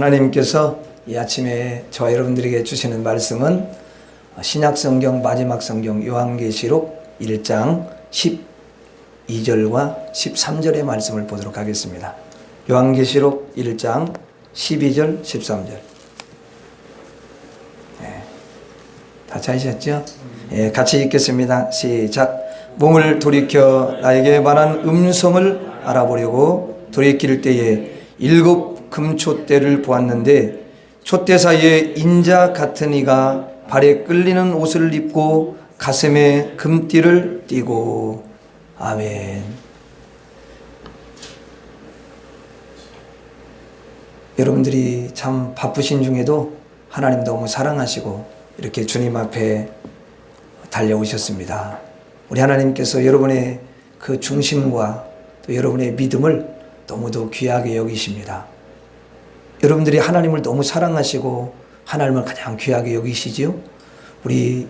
하나님께서 이 아침에 저와 여러분들에게 주시는 말씀은 신약성경 마지막 성경 요한계시록 1장 12절과 13절의 말씀을 보도록 하겠습니다. 요한계시록 1장 12절 13절. 다 찾으셨죠? 같이 읽겠습니다. 시작. 몸을 돌이켜 나에게 말한 음성을 알아보려고 돌이킬 때에 7 금촛대를 보았는데 촛대 사이에 인자 같은 이가 발에 끌리는 옷을 입고 가슴에 금띠를 띠고. 아멘. 여러분들이 참 바쁘신 중에도 하나님 너무 사랑하시고 이렇게 주님 앞에 달려오셨습니다. 우리 하나님께서 여러분의 그 중심과 또 여러분의 믿음을 너무도 귀하게 여기십니다. 여러분들이 하나님을 너무 사랑하시고 하나님을 가장 귀하게 여기시지요. 우리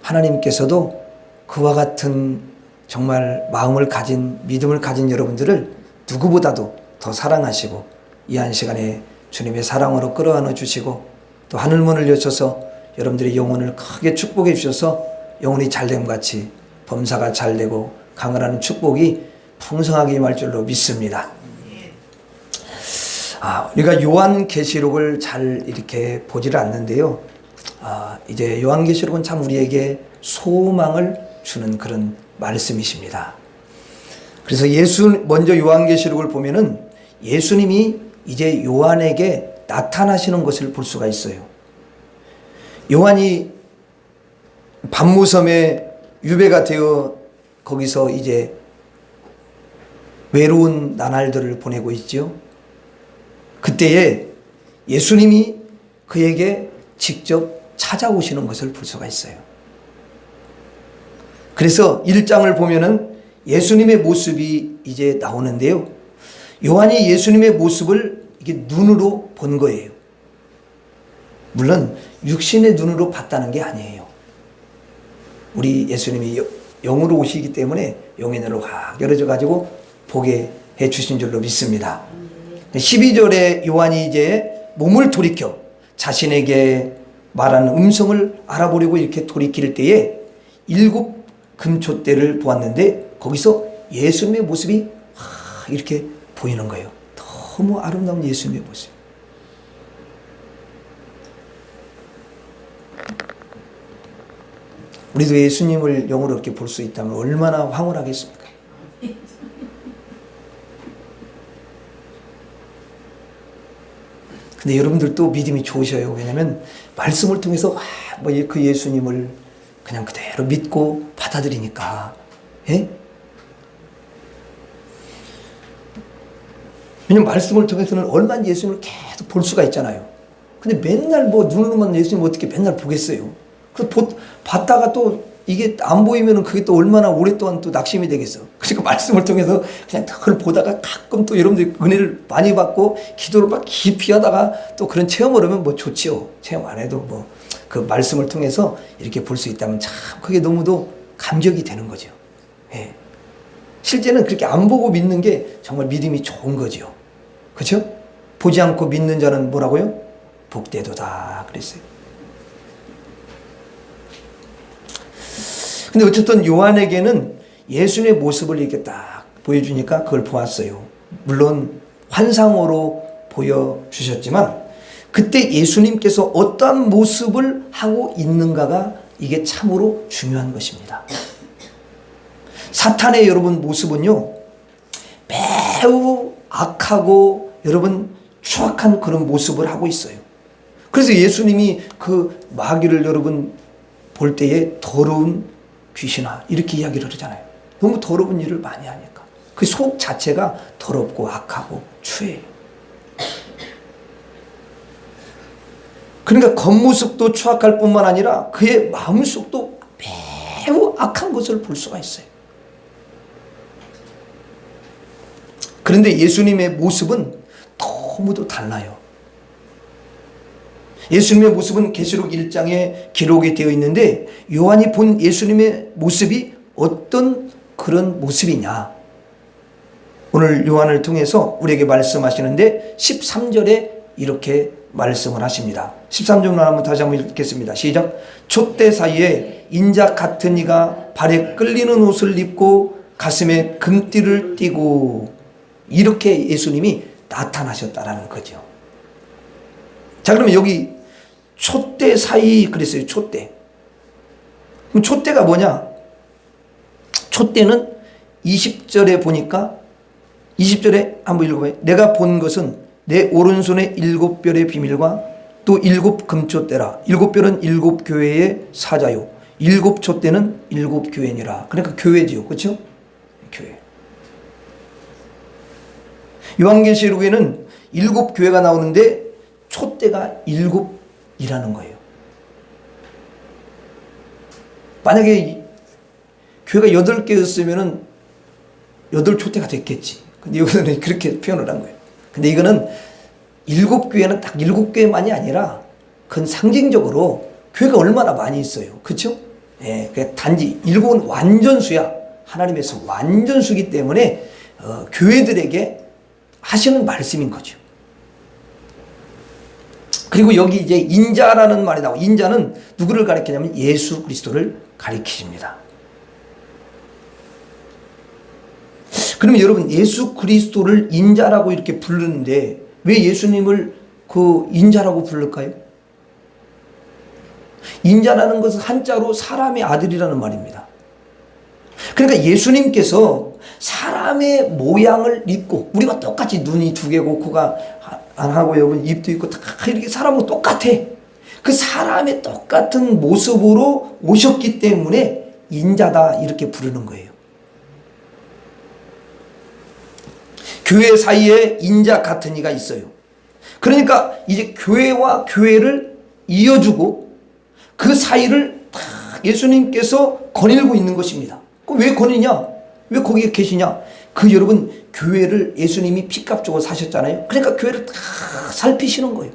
하나님께서도 그와 같은 정말 마음을 가진, 믿음을 가진 여러분들을 누구보다도 더 사랑하시고 이 한 시간에 주님의 사랑으로 끌어안아 주시고 또 하늘문을 여셔서 여러분들의 영혼을 크게 축복해 주셔서 영혼이 잘됨같이 범사가 잘되고 강건하는 축복이 풍성하게 임할 줄로 믿습니다. 우리가 요한계시록을 잘 이렇게 보지를 않는데요. 이제 요한계시록은 참 우리에게 소망을 주는 그런 말씀이십니다. 그래서 먼저 요한계시록을 보면은 예수님이 이제 요한에게 나타나시는 것을 볼 수가 있어요. 요한이 밤모섬에 유배가 되어 거기서 이제 외로운 나날들을 보내고 있죠. 그때에 예수님이 그에게 직접 찾아오시는 것을 볼 수가 있어요. 그래서 1장을 보면은 예수님의 모습이 이제 나오는데요. 요한이 예수님의 모습을 이게 눈으로 본 거예요. 물론 육신의 눈으로 봤다는 게 아니에요. 우리 예수님이 영으로 오시기 때문에 영의 눈으로 확 열어져 가지고 보게 해 주신 줄로 믿습니다. 12절에 요한이 이제 몸을 돌이켜 자신에게 말하는 음성을 알아보려고 이렇게 돌이킬 때에 7 금촛대를 보았는데 거기서 예수님의 모습이 이렇게 보이는 거예요. 너무 아름다운 예수님의 모습. 우리도 예수님을 영으로 이렇게 볼 수 있다면 얼마나 황홀하겠습니까? 근데 여러분들도 믿음이 좋으셔요. 왜냐하면 말씀을 통해서 그 예수님을 그냥 그대로 믿고 받아들이니까. 예? 왜냐하면 말씀을 통해서는 얼마나 예수님을 계속 볼 수가 있잖아요. 근데 맨날 눈으로만 예수님 어떻게 맨날 보겠어요. 그래서 봤다가 또 이게 안 보이면은 그게 또 얼마나 오랫동안 또 낙심이 되겠어. 그러니까 말씀을 통해서 그냥 그걸 보다가 가끔 또 여러분들이 은혜를 많이 받고 기도를 막 깊이 하다가 또 그런 체험을 하면 좋지요. 체험 안 해도 그 말씀을 통해서 이렇게 볼 수 있다면 참 그게 너무도 감격이 되는 거죠. 예. 실제는 그렇게 안 보고 믿는 게 정말 믿음이 좋은 거죠. 그렇죠? 보지 않고 믿는 자는 뭐라고요? 복되도다 그랬어요. 근데 어쨌든 요한에게는 예수님의 모습을 이렇게 딱 보여주니까 그걸 보았어요. 물론 환상으로 보여주셨지만 그때 예수님께서 어떠한 모습을 하고 있는가가 이게 참으로 중요한 것입니다. 사탄의 여러분 모습은요, 매우 악하고 여러분 추악한 그런 모습을 하고 있어요. 그래서 예수님이 그 마귀를 여러분 볼 때에 더러운 귀신아 이렇게 이야기를 하잖아요. 너무 더러운 일을 많이 하니까 그 속 자체가 더럽고 악하고 추해요. 그러니까 겉모습도 추악할 뿐만 아니라 그의 마음속도 매우 악한 것을 볼 수가 있어요. 그런데 예수님의 모습은 너무도 달라요. 예수님의 모습은 계시록 1장에 기록이 되어 있는데 요한이 본 예수님의 모습이 어떤 그런 모습이냐. 오늘 요한을 통해서 우리에게 말씀하시는데 13절에 이렇게 말씀을 하십니다. 13절로 한번 다시 한번 읽겠습니다. 시작. 촛대 사이에 인자 같은 이가 발에 끌리는 옷을 입고 가슴에 금띠를 띠고, 이렇게 예수님이 나타나셨다라는 거죠. 자, 그러면 여기 촛대 사이 그랬어요. 촛대. 그럼 촛대가 뭐냐? 촛대는 20절에 보니까, 20절에 한번 읽어봐요. 내가 본 것은 내 오른손에 7별의 비밀과 또 7 금촛대라. 7별은 7 교회의 사자요, 7 촛대는 7 교회니라. 그러니까 교회지요. 그렇죠? 교회. 요한계시록에는 7 교회가 나오는데 촛대가 7이라는 거예요. 만약에 교회가 8개였으면은 8촛대가 됐겠지. 근데 여기서는 그렇게 표현을 한 거예요. 근데 이거는 7 교회는 딱 7 교회만이 아니라 그건 상징적으로 교회가 얼마나 많이 있어요. 그렇죠? 예, 단지 7은 완전수야. 하나님에서 완전수기 때문에 교회들에게 하시는 말씀인 거죠. 그리고 여기 이제 인자라는 말이 나오고, 인자는 누구를 가리키냐면 예수 그리스도를 가리키십니다. 그러면 여러분, 예수 그리스도를 인자라고 이렇게 부르는데 왜 예수님을 그 인자라고 부를까요? 인자라는 것은 한자로 사람의 아들이라는 말입니다. 그러니까 예수님께서 사람의 모양을 입고, 우리가 똑같이 눈이 2개고 코가 안 하고 여러분 입도 있고 다 이렇게 사람하고 똑같아. 그 사람의 똑같은 모습으로 오셨기 때문에 인자다 이렇게 부르는 거예요. 교회 사이에 인자 같은 이가 있어요. 그러니까 이제 교회와 교회를 이어주고 그 사이를 다 예수님께서 거닐고 있는 것입니다. 그럼 왜 거니냐? 왜 거기에 계시냐? 그 여러분, 교회를 예수님이 피값 주고 사셨잖아요. 그러니까 교회를 다 살피시는 거예요.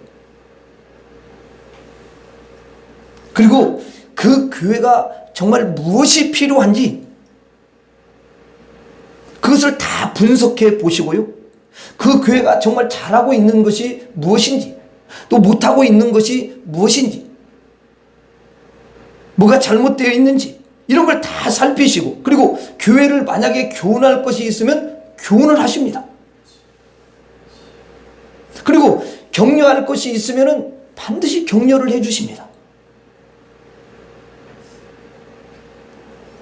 그리고 그 교회가 정말 무엇이 필요한지 그것을 다 분석해 보시고요. 그 교회가 정말 잘하고 있는 것이 무엇인지, 또 못하고 있는 것이 무엇인지, 뭐가 잘못되어 있는지, 이런 걸 다 살피시고, 그리고 교회를 만약에 교훈할 것이 있으면 교훈을 하십니다. 그리고 격려할 것이 있으면 반드시 격려를 해 주십니다.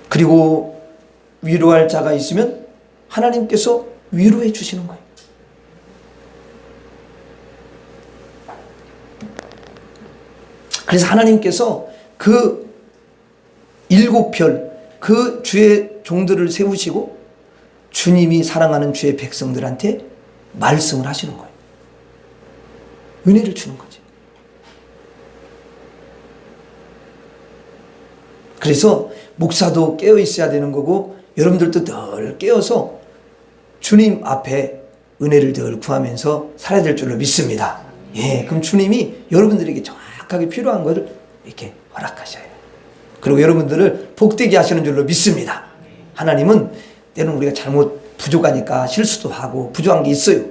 그리고 위로할 자가 있으면 하나님께서 위로해 주시는 거예요. 그래서 하나님께서 그 7별, 그 주의 종들을 세우시고 주님이 사랑하는 주의 백성들한테 말씀을 하시는 거예요. 은혜를 주는 거지. 그래서 목사도 깨어 있어야 되는 거고, 여러분들도 늘 깨어서 주님 앞에 은혜를 늘 구하면서 살아야 될 줄로 믿습니다. 예, 그럼 주님이 여러분들에게 정확하게 필요한 것을 이렇게 허락하셔요. 그리고 여러분들을 복되게 하시는 줄로 믿습니다. 하나님은 때로는 우리가 잘못 부족하니까 실수도 하고 부족한 게 있어요.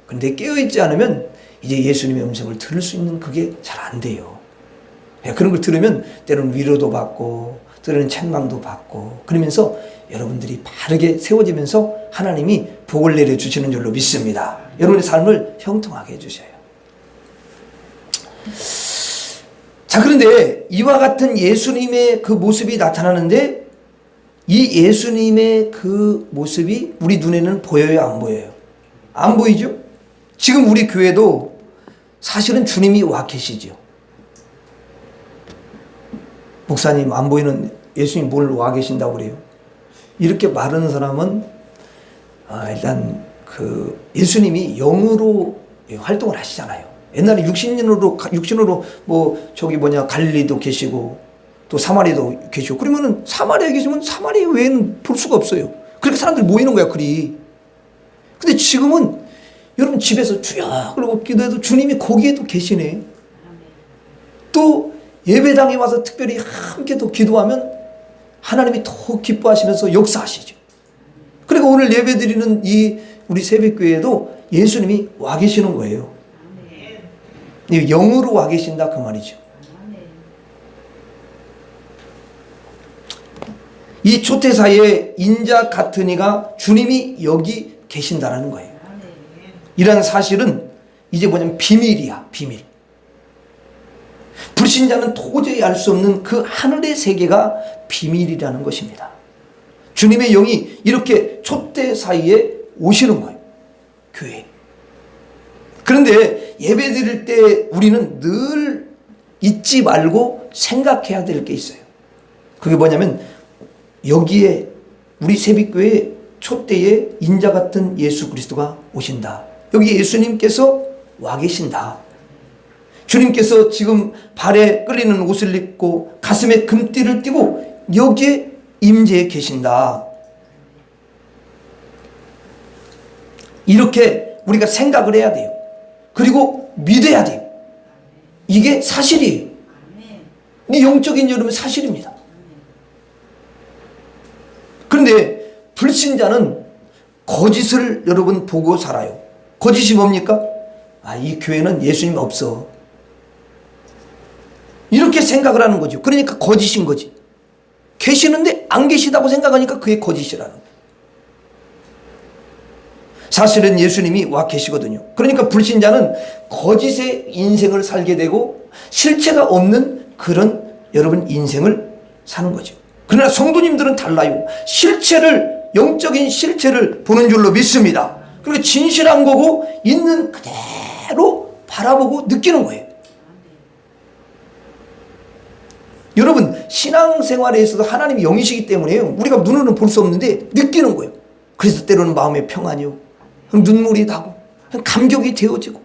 그런데 깨어있지 않으면 이제 예수님의 음성을 들을 수 있는 그게 잘 안 돼요. 예, 그런 걸 들으면 때로는 위로도 받고 때로는 책망도 받고, 그러면서 여러분들이 바르게 세워지면서 하나님이 복을 내려주시는 줄로 믿습니다. 여러분의 삶을 형통하게 해주셔요. 자, 그런데 이와 같은 예수님의 그 모습이 나타나는데, 이 예수님의 그 모습이 우리 눈에는 보여요, 안 보여요? 안 보이죠? 지금 우리 교회도 사실은 주님이 와 계시죠. 목사님, 안 보이는 예수님 뭘 와 계신다고 그래요? 이렇게 말하는 사람은 일단 그 예수님이 영으로 활동을 하시잖아요. 옛날에 육신으로 뭐 저기 갈릴리도 계시고 또 사마리아도 계시고, 그러면은 사마리아에 계시면 사마리아 외에는 볼 수가 없어요. 그렇게 사람들이 모이는 거야, 그리. 근데 지금은 여러분 집에서 주여 그러고 기도해도 주님이 거기에도 계시네. 또 예배당에 와서 특별히 함께 또 기도하면 하나님이 더 기뻐하시면서 역사하시죠. 그러니까 오늘 예배 드리는 이 우리 새벽교회에도 예수님이 와 계시는 거예요. 영으로 와 계신다 그 말이죠. 이 초대사의 인자 같은 이가 주님이 여기 계신다라는 거예요. 이런 사실은 이제 뭐냐면 비밀이야, 비밀. 불신자는 도저히 알 수 없는 그 하늘의 세계가 비밀이라는 것입니다. 주님의 영이 이렇게 촛대 사이에 오시는 거예요. 교회에. 그런데 예배 드릴 때 우리는 늘 잊지 말고 생각해야 될 게 있어요. 그게 뭐냐면 여기에 우리 세빛교회 촛대에 인자 같은 예수 그리스도가 오신다. 여기 예수님께서 와 계신다. 주님께서 지금 발에 끌리는 옷을 입고 가슴에 금띠를 띠고 여기에 임재해 계신다. 이렇게 우리가 생각을 해야 돼요. 그리고 믿어야 돼요. 이게 사실이에요. 이 영적인 여러분 사실입니다. 그런데 불신자는 거짓을 여러분 보고 살아요. 거짓이 뭡니까? 이 교회는 예수님 없어. 이렇게 생각을 하는 거죠. 그러니까 거짓인 거지. 계시는데 안 계시다고 생각하니까 그게 거짓이라는 거예요. 사실은 예수님이 와 계시거든요. 그러니까 불신자는 거짓의 인생을 살게 되고 실체가 없는 그런 여러분 인생을 사는 거죠. 그러나 성도님들은 달라요. 실체를, 영적인 실체를 보는 줄로 믿습니다. 그리고 진실한 거고 있는 그대로 바라보고 느끼는 거예요. 여러분 신앙생활에 있어서 하나님이 영이시기 때문에 우리가 눈으로는 볼 수 없는데 느끼는 거예요. 그래서 때로는 마음의 평안이 오고 눈물이 나고 감격이 되어지고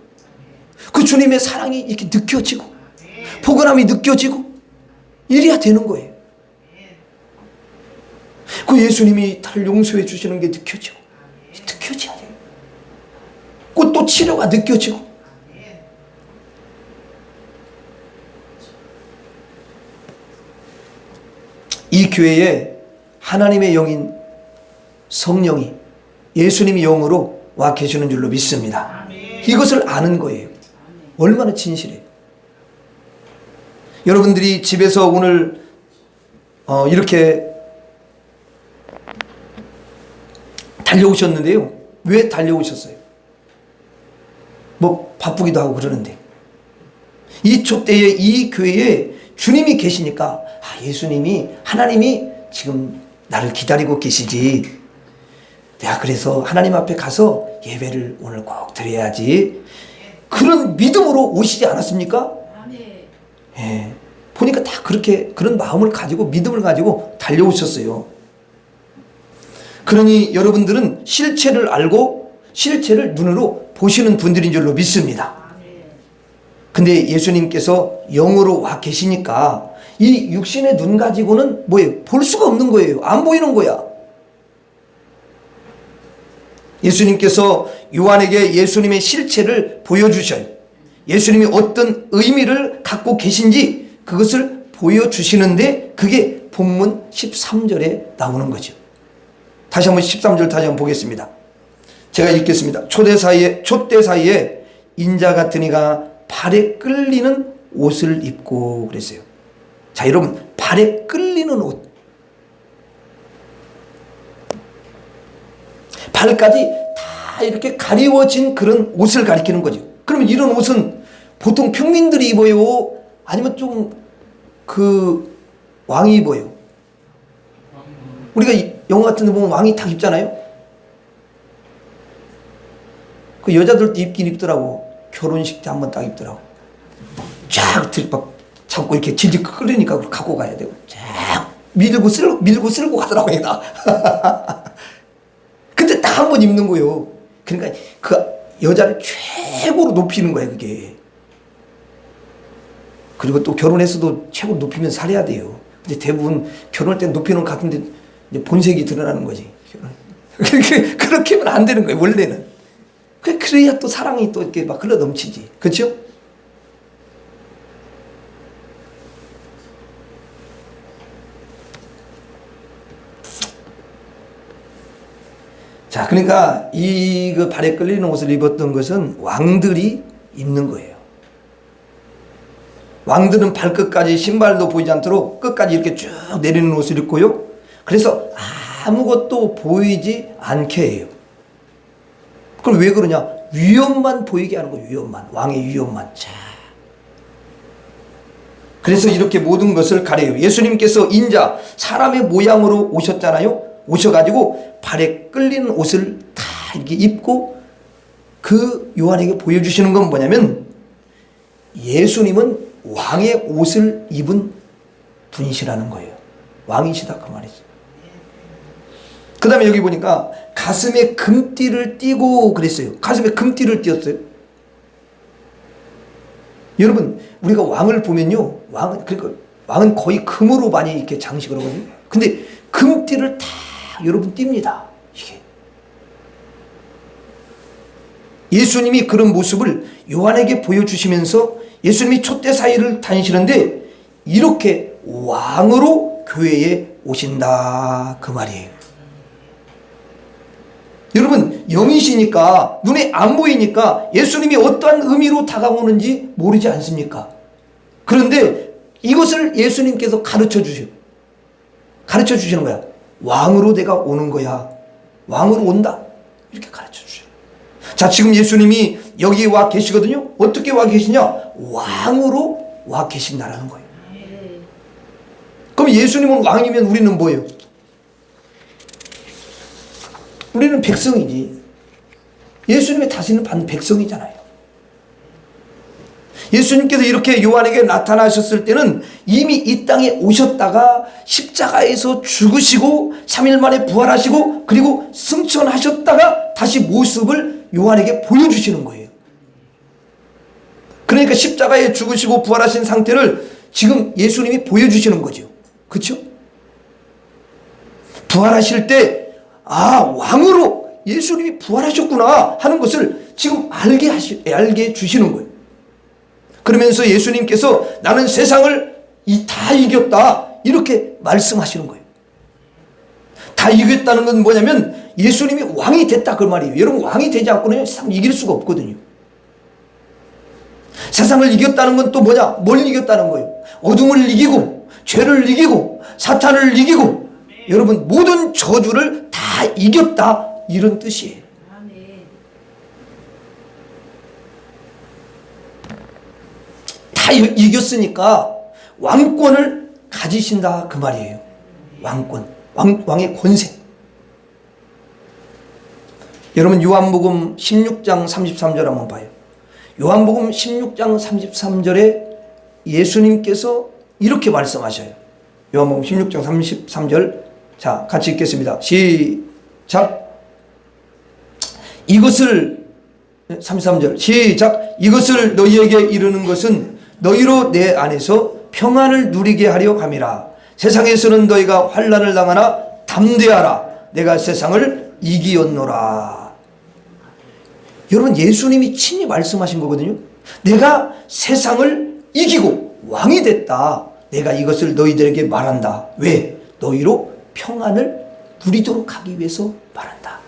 그 주님의 사랑이 이렇게 느껴지고 포근함이 느껴지고 이래야 되는 거예요. 그 예수님이 나를 용서해 주시는 게 느껴지고 느껴져야 돼요. 또 치료가 느껴지고 이 교회에 하나님의 영인 성령이 예수님이 영으로 와 계시는 줄로 믿습니다. 이것을 아는 거예요. 얼마나 진실해요. 여러분들이 집에서 오늘 이렇게 달려오셨는데요. 왜 달려오셨어요? 뭐 바쁘기도 하고 그러는데 이 촛대에 이 교회에 주님이 계시니까 예수님이 하나님이 지금 나를 기다리고 계시지. 내가 그래서 하나님 앞에 가서 예배를 오늘 꼭 드려야지. 그런 믿음으로 오시지 않았습니까? 예. 보니까 다 그렇게 그런 마음을 가지고 믿음을 가지고 달려오셨어요. 그러니 여러분들은 실체를 알고 실체를 눈으로 보시는 분들인 줄로 믿습니다. 근데 예수님께서 영으로 와 계시니까 이 육신의 눈 가지고는 뭐예요? 볼 수가 없는 거예요. 안 보이는 거야. 예수님께서 요한에게 예수님의 실체를 보여주셔요. 예수님이 어떤 의미를 갖고 계신지 그것을 보여주시는데 그게 본문 13절에 나오는 거죠. 다시 한번 13절 다시 한번 보겠습니다. 제가 읽겠습니다. 촛대 사이에 인자 같은 이가 발에 끌리는 옷을 입고 그랬어요. 자, 여러분 발에 끌리는 옷, 발까지 다 이렇게 가리워진 그런 옷을 가리키는 거죠. 그러면 이런 옷은 보통 평민들이 입어요? 아니면 좀 그 왕이 입어요? 우리가 영화 같은 데 보면 왕이 딱 입잖아요. 그 여자들도 입긴 입더라고. 결혼식 때 한번 딱 입더라고. 쫙 잡고 이렇게 질질 끌으니까 갖고 가야 되고 쫙 밀고 쓸고 가더라고 얘가. 근데 딱 한 번 입는 거예요. 그러니까 그 여자를 최고로 높이는 거야 그게. 그리고 또 결혼해서도 최고로 높이면 살아야 돼요. 근데 대부분 결혼할 때 높이는 것 같은데 이제 본색이 드러나는 거지. 그렇게 하면 안 되는 거예요 원래는. 그래야 또 사랑이 또 이렇게 막 흘러 넘치지. 그렇죠? 자, 그러니까 이 그 발에 끌리는 옷을 입었던 것은 왕들이 입는 거예요. 왕들은 발끝까지 신발도 보이지 않도록 끝까지 이렇게 쭉 내리는 옷을 입고요. 그래서 아무것도 보이지 않게 해요. 그럼 왜 그러냐? 위엄만 보이게 하는 거예요. 위엄만. 왕의 위엄만. 자. 그래서 이렇게 모든 것을 가려요. 예수님께서 인자 사람의 모양으로 오셨잖아요. 오셔가지고 발에 끌리는 옷을 다 이렇게 입고 그 요한에게 보여주시는 건 뭐냐면 예수님은 왕의 옷을 입은 분이시라는 거예요. 왕이시다 그 말이죠. 그 다음에 여기 보니까 가슴에 금띠를 띠고 그랬어요. 가슴에 금띠를 띠었어요. 여러분 우리가 왕을 보면요, 왕은 거의 금으로 많이 이렇게 장식을 하거든요. 근데 금띠를 다 여러분 띱니다. 이게 예수님이 그런 모습을 요한에게 보여주시면서 예수님이 촛대 사이를 다니시는데 이렇게 왕으로 교회에 오신다 그 말이에요. 여러분 영이시니까 눈에 안 보이니까 예수님이 어떠한 의미로 다가오는지 모르지 않습니까? 그런데 이것을 예수님께서 가르쳐 주시는 거야. 왕으로 내가 오는 거야. 왕으로 온다. 이렇게 가르쳐 주셔요. 자, 지금 예수님이 여기 와 계시거든요. 어떻게 와 계시냐? 왕으로 와 계신다라는 거예요. 그럼 예수님은 왕이면 우리는 뭐예요? 우리는 백성이지. 예수님의 다스리는 받는 백성이잖아요. 예수님께서 이렇게 요한에게 나타나셨을 때는 이미 이 땅에 오셨다가 십자가에서 죽으시고 3일 만에 부활하시고 그리고 승천하셨다가 다시 모습을 요한에게 보여주시는 거예요. 그러니까 십자가에 죽으시고 부활하신 상태를 지금 예수님이 보여주시는 거죠. 그렇죠? 부활하실 때 왕으로 예수님이 부활하셨구나 하는 것을 지금 알게 주시는 거예요. 그러면서 예수님께서 나는 세상을 다 이겼다 이렇게 말씀하시는 거예요. 다 이겼다는 건 뭐냐면 예수님이 왕이 됐다 그 말이에요. 여러분 왕이 되지 않고는 세상을 이길 수가 없거든요. 세상을 이겼다는 건 또 뭐냐? 뭘 이겼다는 거예요? 어둠을 이기고 죄를 이기고 사탄을 이기고 여러분 모든 저주를 다 이겼다 이런 뜻이에요. 다 이겼으니까 왕권을 가지신다 그 말이에요. 왕권, 왕의 권세. 여러분 요한복음 16장 33절 한번 봐요. 요한복음 16장 33절에 예수님께서 이렇게 말씀하셔요. 요한복음 16장 33절 자 같이 읽겠습니다. 시작. 이것을 33절 시작. 이것을 너희에게 이르는 것은 너희로 내 안에서 평안을 누리게 하려 함이라. 세상에서는 너희가 환난을 당하나 담대하라. 내가 세상을 이기었노라. 여러분 예수님이 친히 말씀하신 거거든요. 내가 세상을 이기고 왕이 됐다. 내가 이것을 너희들에게 말한다. 왜? 너희로 평안을 누리도록 하기 위해서 말한다.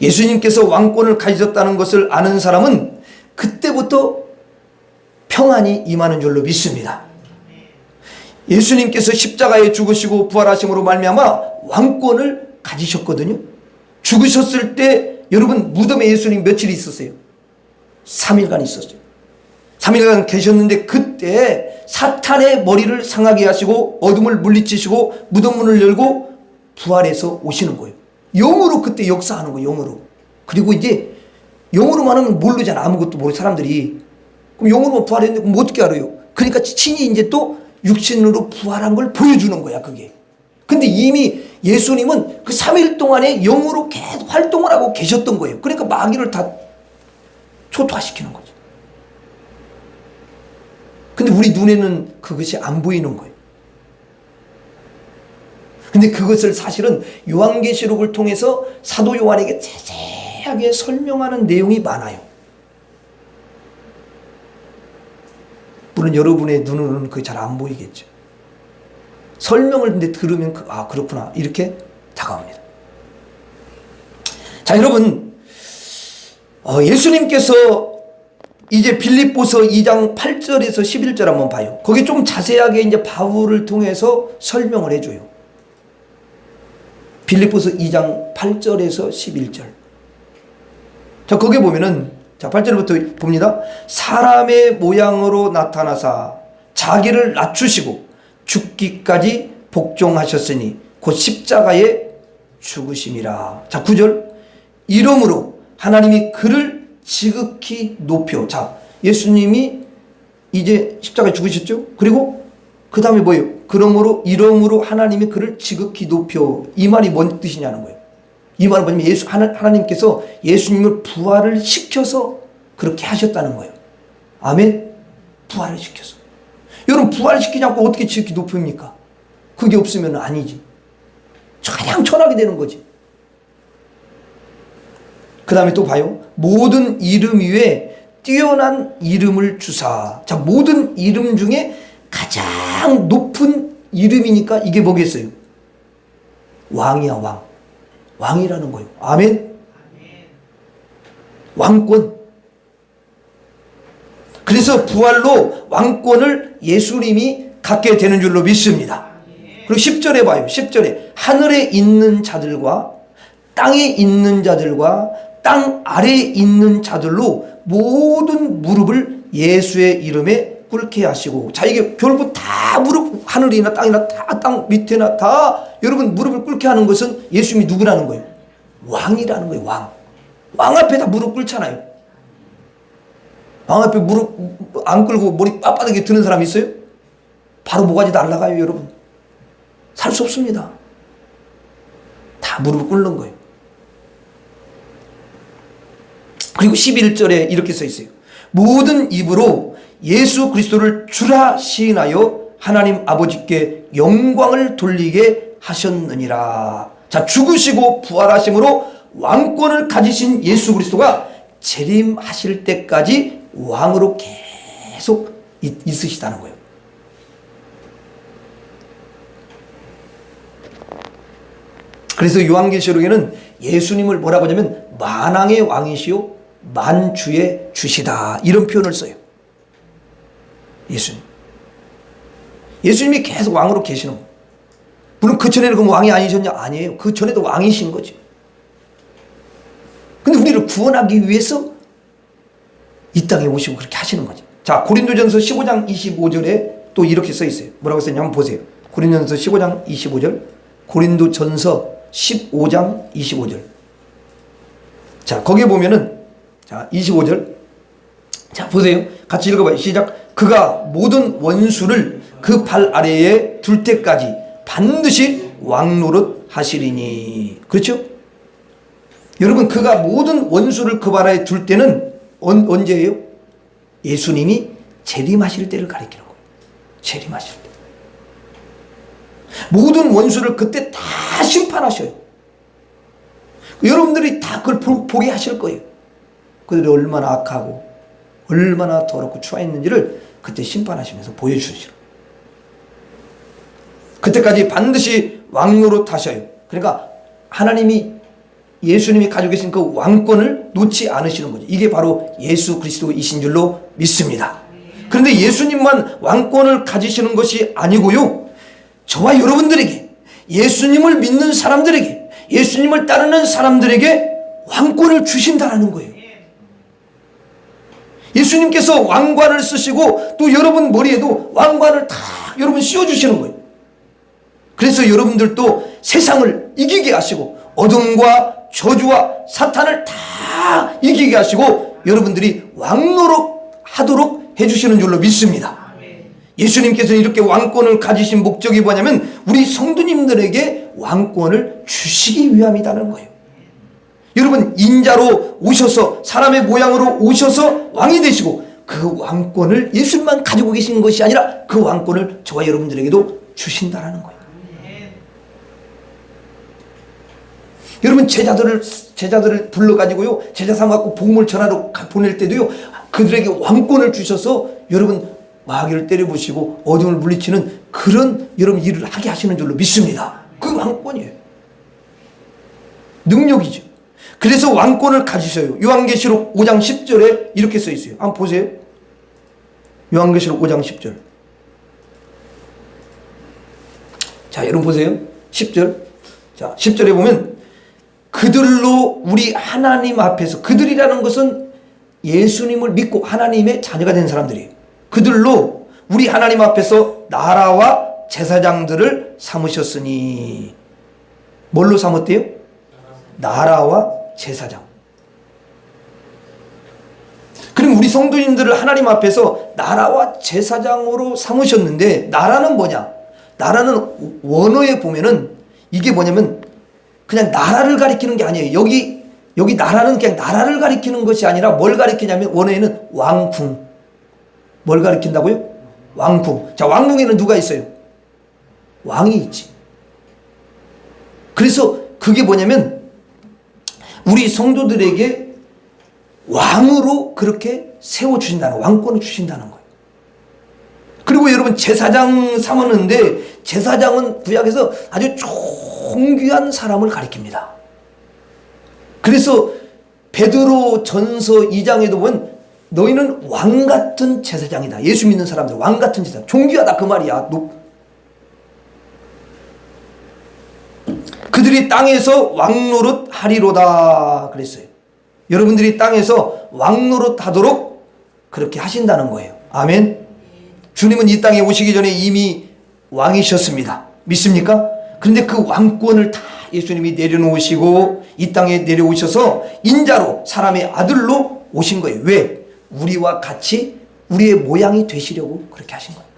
예수님께서 왕권을 가지셨다는 것을 아는 사람은 그때부터 평안이 임하는 줄로 믿습니다. 예수님께서 십자가에 죽으시고 부활하심으로 말미암아 왕권을 가지셨거든요. 죽으셨을 때 여러분 무덤에 예수님 며칠 있었어요? 3일간 있었어요. 3일간 계셨는데 그때 사탄의 머리를 상하게 하시고 어둠을 물리치시고 무덤 문을 열고 부활해서 오시는 거예요. 영으로 그때 역사하는 거예요. 영으로. 그리고 이제 영으로만 하면 모르잖아. 아무것도 모르는 사람들이. 그럼 영으로만 부활했는데 그럼 어떻게 알아요? 그러니까 친히 이제 또 육신으로 부활한 걸 보여주는 거야 그게. 근데 이미 예수님은 그 3일 동안에 영으로 계속 활동을 하고 계셨던 거예요. 그러니까 마귀를 다 초토화시키는 거죠. 근데 우리 눈에는 그것이 안 보이는 거예요. 근데 그것을 사실은 요한계시록을 통해서 사도 요한에게 자세하게 설명하는 내용이 많아요. 물론 여러분의 눈으로는 그게 잘 안 보이겠죠. 설명을 근데 들으면 그렇구나 이렇게 다가옵니다. 자 여러분 예수님께서 이제 빌립보서 2장 8절에서 11절 한번 봐요. 거기 좀 자세하게 이제 바울을 통해서 설명을 해줘요. 빌립보서 2장 8절에서 11절. 자, 거기 보면은, 자, 8절부터 봅니다. 사람의 모양으로 나타나사 자기를 낮추시고 죽기까지 복종하셨으니 곧 십자가에 죽으심이라. 자, 9절. 이러므로 하나님이 그를 지극히 높여. 자, 예수님이 이제 십자가에 죽으셨죠? 그리고 그 다음에 뭐예요? 이러므로 하나님이 그를 지극히 높여. 이 말이 뭔 뜻이냐는 거예요. 이 말은 뭐냐면 하나님께서 예수님을 부활을 시켜서 그렇게 하셨다는 거예요. 아멘? 부활을 시켜서. 여러분, 부활시키지 않고 어떻게 지극히 높입니까? 그게 없으면 아니지. 가장 천하게 되는 거지. 그 다음에 또 봐요. 모든 이름 위에 뛰어난 이름을 주사. 자, 모든 이름 중에 가장 높은 이름이니까 이게 뭐겠어요? 왕이야, 왕. 왕이라는 거예요. 아멘? 왕권. 그래서 부활로 왕권을 예수님이 갖게 되는 줄로 믿습니다. 그리고 10절에 봐요. 10절에 하늘에 있는 자들과 땅에 있는 자들과 땅 아래에 있는 자들로 모든 무릎을 예수의 이름에 꿇게 하시고. 자, 이게 결국 다 무릎, 하늘이나 땅이나 다 땅 밑에나 다 여러분 무릎을 꿇게 하는 것은 예수님이 누구라는 거예요? 왕이라는 거예요. 왕. 왕 앞에 다 무릎 꿇잖아요. 왕 앞에 무릎 안 꿇고 머리 빳빳하게 드는 사람 있어요? 바로 모가지 날아가요, 여러분. 살 수 없습니다. 다 무릎을 꿇는 거예요. 그리고 11절에 이렇게 써 있어요. 모든 입으로 예수 그리스도를 주라 시인하여 하나님 아버지께 영광을 돌리게 하셨느니라. 자, 죽으시고 부활하심으로 왕권을 가지신 예수 그리스도가 재림하실 때까지 왕으로 계속 있으시다는 거예요. 그래서 요한계시록에는 예수님을 뭐라고 하냐면 만왕의 왕이시오 만주의 주시다, 이런 표현을 써요. 예수님이 계속 왕으로 계시는 거예요. 물론 그 전에는 그럼 왕이 아니셨냐? 아니에요. 그 전에도 왕이신 거죠. 근데 우리를 구원하기 위해서 이 땅에 오시고 그렇게 하시는 거죠. 자, 고린도전서 15장 25절에 또 이렇게 써 있어요. 뭐라고 써있냐 한번 보세요. 고린도전서 15장 25절, 고린도전서 15장 25절. 자, 거기에 보면은, 자, 25절. 자, 보세요. 같이 읽어봐요. 시작. 그가 모든 원수를 그 발 아래에 둘 때까지 반드시 왕노릇 하시리니. 그렇죠? 여러분, 그가 모든 원수를 그 발 아래에 둘 때는 언제예요? 예수님이 재림하실 때를 가리키는 거예요. 재림하실 때. 모든 원수를 그때 다 심판하셔요. 여러분들이 다 그걸 보게 하실 거예요. 그들이 얼마나 악하고 얼마나 더럽고 추하했는지를 그때 심판하시면서 보여주시죠. 그때까지 반드시 왕노릇 하셔요. 그러니까 하나님이, 예수님이 가지고 계신 그 왕권을 놓지 않으시는 거죠. 이게 바로 예수 그리스도이신 줄로 믿습니다. 그런데 예수님만 왕권을 가지시는 것이 아니고요, 저와 여러분들에게, 예수님을 믿는 사람들에게, 예수님을 따르는 사람들에게 왕권을 주신다는 거예요. 예수님께서 왕관을 쓰시고 또 여러분 머리에도 왕관을 다 여러분 씌워주시는 거예요. 그래서 여러분들도 세상을 이기게 하시고 어둠과 저주와 사탄을 다 이기게 하시고 여러분들이 왕노릇 하도록 해주시는 줄로 믿습니다. 예수님께서는 이렇게 왕권을 가지신 목적이 뭐냐면 우리 성도님들에게 왕권을 주시기 위함이라는 거예요. 여러분, 인자로 오셔서 사람의 모양으로 오셔서 왕이 되시고 그 왕권을 예수님만 가지고 계신 것이 아니라 그 왕권을 저와 여러분들에게도 주신다는 거예요. 여러분, 제자들을 불러가지고요, 제자 삼아갖고 복음을 전하러 보낼 때도요, 그들에게 왕권을 주셔서 여러분 마귀를 때려부시고 어둠을 물리치는 그런 여러분 일을 하게 하시는 줄로 믿습니다. 그 왕권이에요. 능력이죠. 그래서 왕권을 가지셔요. 요한계시록 5장 10절에 이렇게 써 있어요. 한번 보세요. 요한계시록 5장 10절. 자, 여러분 보세요. 10절. 자, 10절에 보면 그들로 우리 하나님 앞에서, 그들이라는 것은 예수님을 믿고 하나님의 자녀가 된 사람들이에요. 그들로 우리 하나님 앞에서 나라와 제사장들을 삼으셨으니, 뭘로 삼았대요? 나라와 제사장. 그럼 우리 성도님들을 하나님 앞에서 나라와 제사장으로 삼으셨는데, 나라는 뭐냐? 나라는 원어에 보면은 이게 뭐냐면 그냥 나라를 가리키는 게 아니에요. 여기 나라는 그냥 나라를 가리키는 것이 아니라 뭘 가리키냐면 원어에는 왕궁. 뭘 가리킨다고요? 왕궁. 자, 왕궁에는 누가 있어요? 왕이 있지. 그래서 그게 뭐냐면 우리 성도들에게 왕으로 그렇게 세워주신다는, 왕권을 주신다는 거예요. 그리고 여러분 제사장 삼았는데, 제사장은 구약에서 아주 존귀한 사람을 가리킵니다. 그래서 베드로 전서 2장에도 보면 너희는 왕같은 제사장이다. 예수 믿는 사람들 왕같은 제사장. 존귀하다 그 말이야. 그들이 땅에서 왕노릇 하리로다 그랬어요. 여러분들이 땅에서 왕노릇 하도록 그렇게 하신다는 거예요. 아멘. 주님은 이 땅에 오시기 전에 이미 왕이셨습니다. 믿습니까? 그런데 그 왕권을 다 예수님이 내려놓으시고 이 땅에 내려오셔서 인자로, 사람의 아들로 오신 거예요. 왜? 우리와 같이 우리의 모양이 되시려고 그렇게 하신 거예요.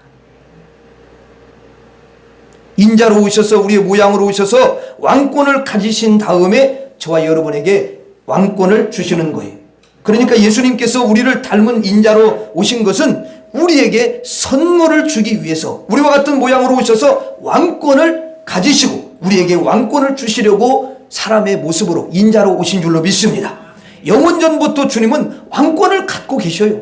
인자로 오셔서 우리의 모양으로 오셔서 왕권을 가지신 다음에 저와 여러분에게 왕권을 주시는 거예요. 그러니까 예수님께서 우리를 닮은 인자로 오신 것은 우리에게 선물을 주기 위해서 우리와 같은 모양으로 오셔서 왕권을 가지시고 우리에게 왕권을 주시려고 사람의 모습으로 인자로 오신 줄로 믿습니다. 영원전부터 주님은 왕권을 갖고 계셔요.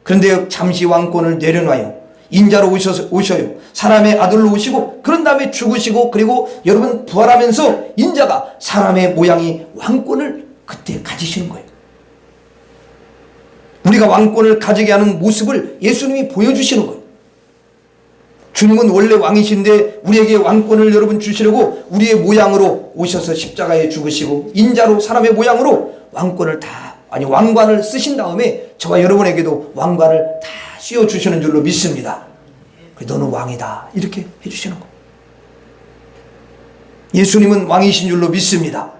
그런데 잠시 왕권을 내려놔요. 인자로 오셔요. 사람의 아들로 오시고 그런 다음에 죽으시고, 그리고 여러분 부활하면서 인자가 사람의 모양이 왕권을 그때 가지시는 거예요. 우리가 왕권을 가지게 하는 모습을 예수님이 보여주시는 거예요. 주님은 원래 왕이신데 우리에게 왕권을 여러분 주시려고 우리의 모양으로 오셔서 십자가에 죽으시고 인자로 사람의 모양으로 왕관을 쓰신 다음에 저와 여러분에게도 왕관을 다 씌워주시는 줄로 믿습니다. 너는 왕이다 이렇게 해주시는 거예요. 예수님은 왕이신 줄로 믿습니다.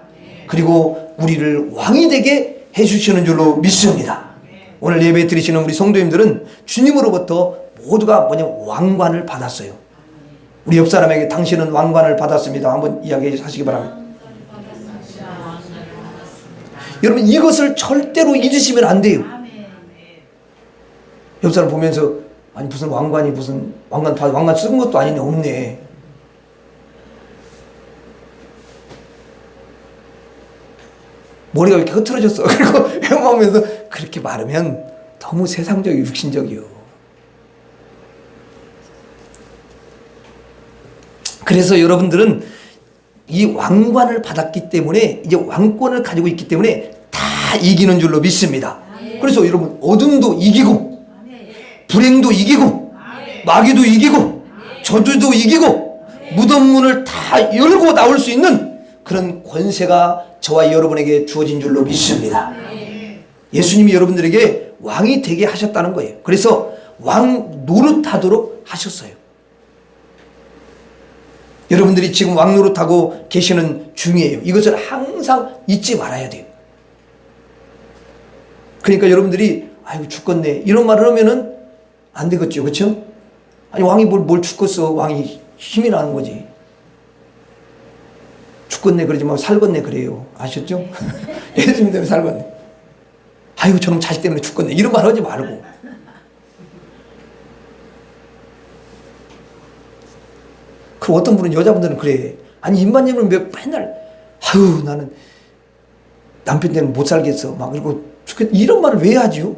그리고 우리를 왕이 되게 해주시는 줄로 믿습니다. 오늘 예배 드리시는 우리 성도님들은 주님으로부터 모두가 왕관을 받았어요. 우리 옆 사람에게 당신은 왕관을 받았습니다 한번 이야기하시기 바랍니다. 여러분 이것을 절대로 잊으시면 안 돼요. 옆 사람 보면서 아니 무슨 왕관이 무슨 왕관 쓰는 것도 아니네 없네. 머리가 왜 이렇게 흐트러졌어. 그리고 헤엄하면서 그렇게 말하면 너무 세상적이고 육신적이요. 그래서 여러분들은 이 왕관을 받았기 때문에 이제 왕권을 가지고 있기 때문에 다 이기는 줄로 믿습니다. 그래서 여러분 어둠도 이기고 불행도 이기고 마귀도 이기고 저주도 이기고 무덤 문을 다 열고 나올 수 있는 그런 권세가 저와 여러분에게 주어진 줄로 믿습니다. 예수님이 여러분들에게 왕이 되게 하셨다는 거예요. 그래서 왕 노릇하도록 하셨어요. 여러분들이 지금 왕 노릇하고 계시는 중이에요. 이것을 항상 잊지 말아야 돼요. 그러니까 여러분들이 아이고 죽겠네 이런 말을 하면은 안 되겠죠. 그렇죠? 아니 왕이 뭘 죽겠어. 왕이 힘이 나는 거지. 죽겠네 그러지 말고 살겠네 그래요. 아셨죠? 예수님 때문에 살겠네. 아이고 저놈 자식 때문에 죽겠네 이런 말 하지 말고. 그리고 어떤 분은 여자분들은 그래. 아니 임반님은 맨날 아유 나는 남편 때문에 못 살겠어 막 그리고 죽겠 이런 말을 왜 하지요?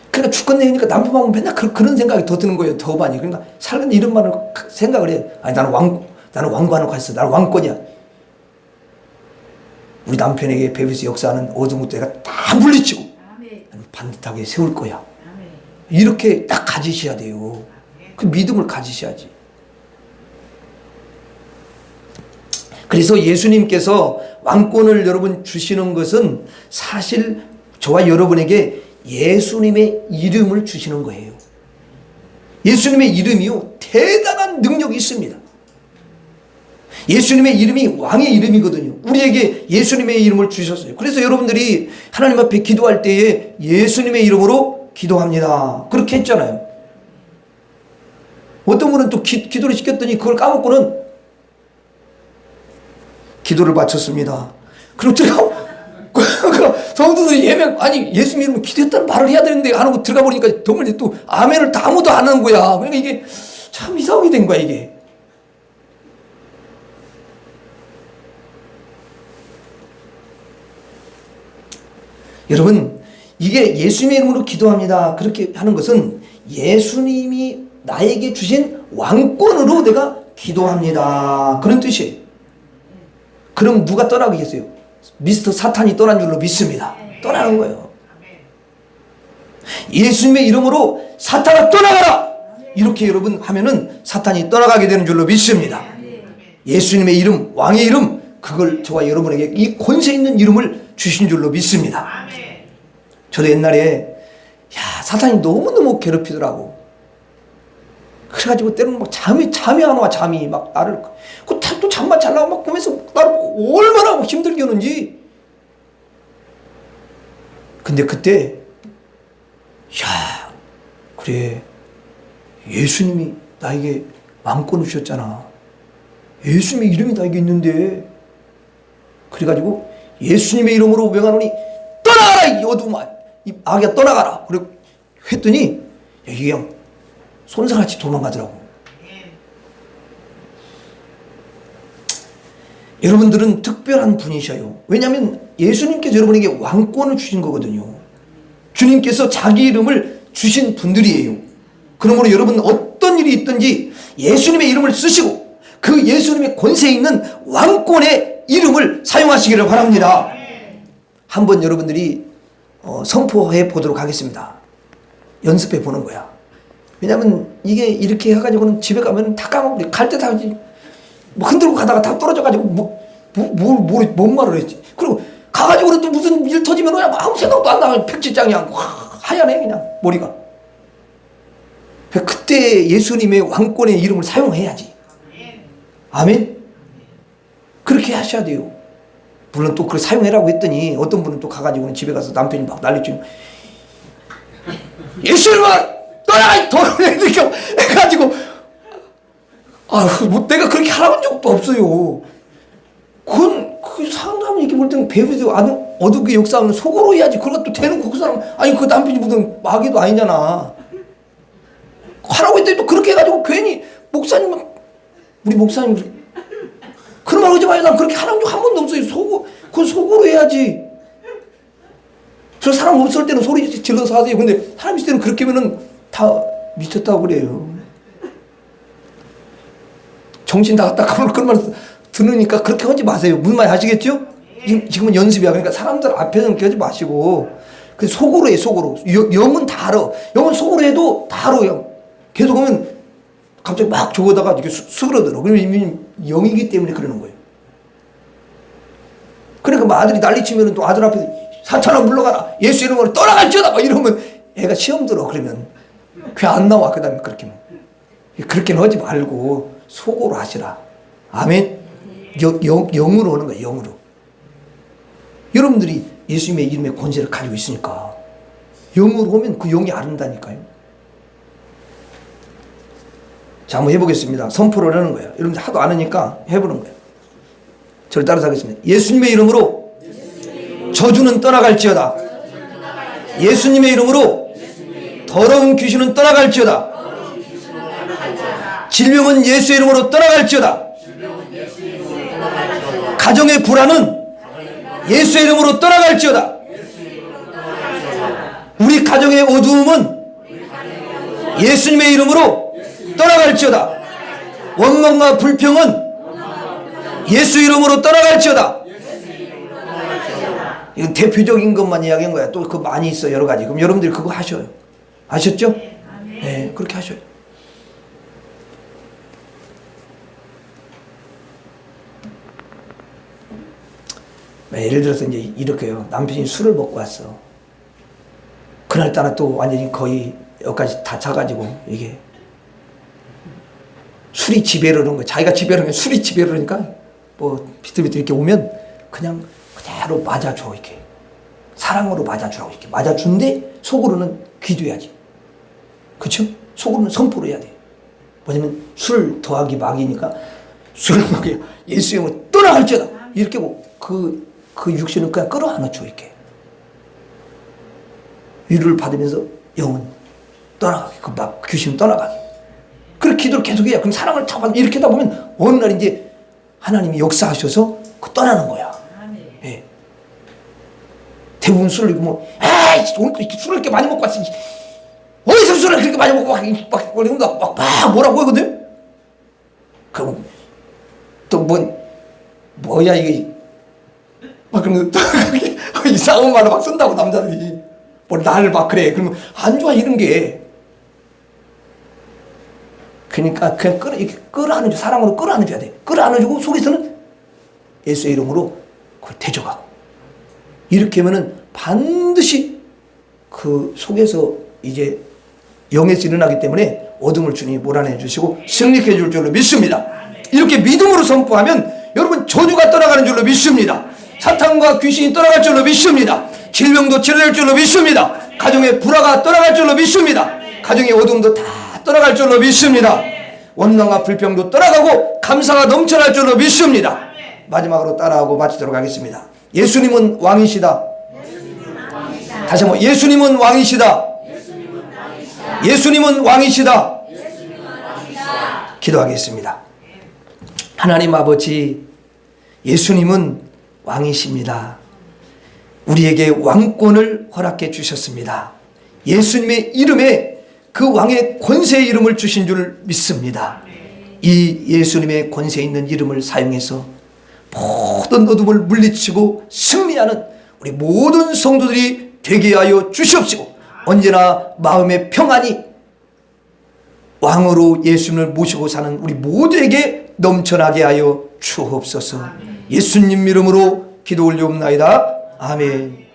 그러니까 죽겠네 그러니까 남편 보면 맨날 그런 생각이 더 드는 거예요. 더 많이. 그러니까 살겠네 이런 말을 생각을 해. 아니 나는 왕관을 갔어. 나는 왕권이야. 우리 남편에게 베베스 역사하는 어둠 것도 내가 다 물리치고 아멘. 반듯하게 세울 거야. 아멘. 이렇게 딱 가지셔야 돼요. 그 믿음을 가지셔야지. 그래서 예수님께서 왕권을 여러분 주시는 것은 사실 저와 여러분에게 예수님의 이름을 주시는 거예요. 예수님의 이름이요, 대단한 능력이 있습니다. 예수님의 이름이 왕의 이름이거든요. 우리에게 예수님의 이름을 주셨어요. 그래서 여러분들이 하나님 앞에 기도할 때에 예수님의 이름으로 기도합니다. 그렇게 했잖아요. 어떤 분은 또 기도를 시켰더니 그걸 까먹고는 기도를 마쳤습니다. 그리고 성도들이 예명, 아니 예수님 이름으로 기도했다는 말을 해야 되는데 안 하고 들어가 보니까 정말 또 아멘을 다 아무도 안 하는 거야. 그러니까 이게 참 이상하게 된 거야 이게. 여러분, 이게 예수님의 이름으로 기도합니다. 그렇게 하는 것은 예수님이 나에게 주신 왕권으로 내가 기도합니다. 그런 뜻이에요. 그럼 누가 떠나겠어요? 미스터 사탄이 떠난 줄로 믿습니다. 떠나는 거예요. 예수님의 이름으로 사탄아 떠나가라! 이렇게 여러분 하면은 사탄이 떠나가게 되는 줄로 믿습니다. 예수님의 이름, 왕의 이름, 그걸 저와 여러분에게 이 권세 있는 이름을 주신 줄로 믿습니다. 저도 옛날에 사탄이 너무너무 괴롭히더라고. 그래가지고 때로는 막 잠이 안 와. 잠이 막 나를 또 잠만 잘 나고 막 보면서 나를 얼마나 힘들게 하는지. 근데 그때 그래, 예수님이 나에게 왕권을 주셨잖아. 예수님의 이름이 나에게 있는데. 그래가지고 예수님의 이름으로 명하노니 떠나가라 이 어두움아, 이 악이야 떠나가라. 그리고 했더니 이게 그냥 손상같이 도망가더라고. 여러분들은 특별한 분이셔요. 왜냐하면 예수님께서 여러분에게 왕권을 주신 거거든요. 주님께서 자기 이름을 주신 분들이에요. 그러므로 여러분 어떤 일이 있든지 예수님의 이름을 쓰시고 그 예수님의 권세 있는 왕권의 이름을 사용하시기를 바랍니다. 한번 여러분들이 선포해 보도록 하겠습니다. 연습해 보는 거야. 왜냐면 이게 이렇게 해가지고는 집에 가면 다 까먹고 갈 때 다 뭐 흔들고 가다가 다 떨어져가지고 뭔 말을 했지. 그리고 가가지고는 또 무슨 일 터지면 그냥 아무 생각도 안 나면 백지장이야. 하얀해 그냥 머리가. 그때 예수님의 왕권의 이름을 사용해야지. 아멘. 그렇게 하셔야 돼요. 물론 또 그걸 사용해라고 했더니 어떤 분은 또 가가지고는 집에 가서 남편이 막 난리치고 예수님아 떠나가 더러운 애들 해가지고 뭐 내가 그렇게 하라는 적도 없어요. 그 사람이 이렇게 볼 때는 배부지 어둡게 역사하면 속으로 해야지. 그걸 또 대놓고 그 사람 그 남편이 무슨 마귀도 아니잖아. 하라고 했더니 또 그렇게 해가지고 괜히 우리 목사님 그런 말 하지 마요. 난 그렇게 하라는 적 한 번도 없어요. 그건 속으로 해야지. 저 사람 없을 때는 소리 질러서 하세요. 근데 사람 있을 때는 그렇게 하면은 다 미쳤다고 그래요. 정신 나갔다 가면 그런 말 들으니까 그렇게 하지 마세요. 무슨 말 아시겠죠? 지금은 연습이야. 그러니까 사람들 앞에서는 그렇게 하지 마시고 그 속으로 해. 속으로. 영은 다 알아. 영은 속으로 해도 다 알아. 계속 하면 갑자기 막 저거다가 이렇게 수그러들어. 그러면 이미 영이기 때문에 그러는 거예요. 그러니까 아들이 난리치면 또 아들 앞에서 사탄아 물러가라. 예수 이름으로 떠나갈지어다. 막 이러면 애가 시험 들어. 그러면 귀 안 나와. 그 다음에 그렇게는 하지 말고 속으로 하시라. 아멘. 영으로 하는 거예요. 영으로. 여러분들이 예수님의 이름의 권세를 가지고 있으니까 영으로 하면 그 영이 아른다니까요. 자, 한번 해보겠습니다. 선포를 하는 거예요. 여러분들 하도 안 하니까 해보는 거예요. 저를 따라서 하겠습니다. 예수님의 이름으로 저주는 떠나갈지어다. 예수님의 이름으로 더러운 귀신은 떠나갈지어다. 질병은 예수의 이름으로 떠나갈지어다. 가정의 불안은 예수의 이름으로 떠나갈지어다. 우리 가정의 어두움은 예수님의 이름으로 떠나갈지어다. 원망과 불평은 예수 이름으로 떠나갈지어다. 이건 대표적인 것만 이야기한 거야. 또 그 많이 있어 여러 가지. 그럼 여러분들이 그거 하셔요. 아셨죠? 네, 그렇게 하셔요. 예를 들어서 이제 이렇게요. 남편이 술을 먹고 왔어. 그날따라 또 완전히 거의 여기까지 다 차가지고 이게 술이 지배를 하는 거야. 자기가 지배를 하면 술이 지배를 하니까 뭐 비틀비틀 이렇게 오면 그냥 그대로 맞아줘 이렇게. 사랑으로 맞아주라고 이렇게 맞아준데 속으로는 기도해야지. 그렇죠? 속으로는 선포를 해야 돼. 뭐냐면 술 더하기 막이니까 술 먹이 예수의 이름으로 떠나갈지어다. 이렇게 그 육신을 그냥 끌어안아줘 이렇게. 위로를 받으면서 영은 떠나가게. 그 막 귀신은 떠나가게. 그렇게 기도를 계속해야. 그럼 사랑을 잡아 이렇게 하다 보면 어느 날 이제 하나님이 역사하셔서 그 떠나는 거야. 예. 대부분 술을 뭐, 에이, 오늘 술을 이렇게 많이 먹고 왔으니, 어디서 술을 그렇게 많이 먹고 막 뭐라고 하거든? 그럼, 또 뭐야, 이게. 막 그러면 또 이상한 말을 막 쓴다고, 남자들이. 뭐, 나를 막 그래. 그러면 안 좋아, 이런 게. 그러니까 그냥 이렇게 끌어안아줘. 사랑으로 끌어안아줘야 돼. 끌어안아주고 속에서는 예수의 이름으로 그걸 대적하고. 이렇게 하면은 반드시 그 속에서 이제 영에서 일어나기 때문에 어둠을 주님이 몰아내 주시고 승리케 해줄 줄로 믿습니다. 이렇게 믿음으로 선포하면 여러분 저주가 떠나가는 줄로 믿습니다. 사탄과 귀신이 떠나갈 줄로 믿습니다. 질병도 치료될 줄로 믿습니다. 가정의 불화가 떠나갈 줄로 믿습니다. 가정의 어둠도 다 떠나갈 줄로 믿습니다. 원망과 불평도 떠나가고 감사가 넘쳐날 줄로 믿습니다. 마지막으로 따라하고 마치도록 하겠습니다. 예수님은 왕이시다. 다시 한번 예수님은 왕이시다. 예수님은 왕이시다. 기도하겠습니다. 하나님 아버지, 예수님은 왕이십니다. 우리에게 왕권을 허락해 주셨습니다. 예수님의 이름에 그 왕의 권세의 이름을 주신 줄 믿습니다. 이 예수님의 권세 있는 이름을 사용해서 모든 어둠을 물리치고 승리하는 우리 모든 성도들이 되게 하여 주시옵시고 언제나 마음의 평안이 왕으로 예수님을 모시고 사는 우리 모두에게 넘쳐나게 하여 주옵소서. 예수님 이름으로 기도 올리옵나이다. 아멘.